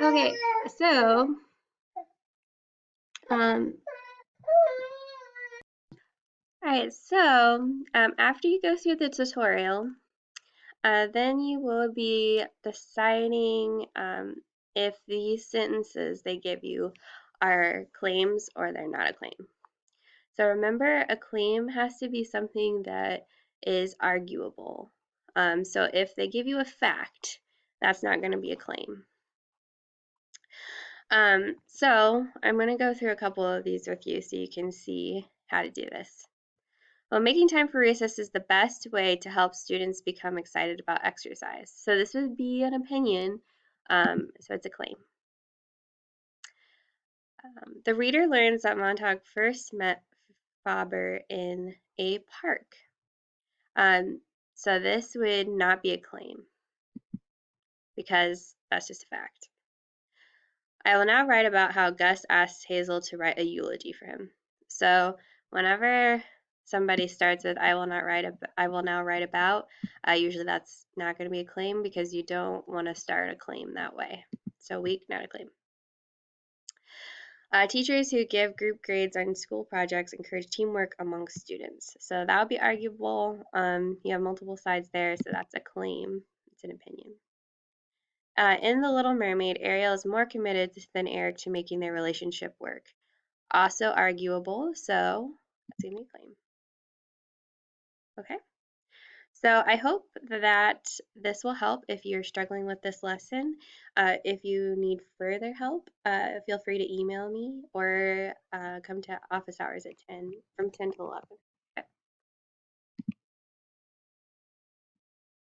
Okay, so um, alright, so after you go through the tutorial, then you will be deciding if these sentences they give you are claims or they're not a claim. So remember, a claim has to be something that is arguable. So if they give you a fact, that's not going to be a claim. So I'm going to go through a couple of these with you so you can see how to do this. Well, making time for recess is the best way to help students become excited about exercise. So this would be an opinion, so it's a claim. The reader learns that Montauk first met Faber in a park. So this would not be a claim because that's just a fact. I will now write about how Gus asked Hazel to write a eulogy for him. So whenever somebody starts with I will now write about, usually that's not going to be a claim because you don't want to start a claim that way. So weak, not a claim. Teachers who give group grades on school projects encourage teamwork among students. So that would be arguable. You have multiple sides there, so that's a claim. It's an opinion. In The Little Mermaid, Ariel is more committed than Eric to making their relationship work. Also arguable, so that's going to be a claim. Okay. So I hope that this will help if you're struggling with this lesson. If you need further help, feel free to email me or come to office hours at 10 from 10 to 11.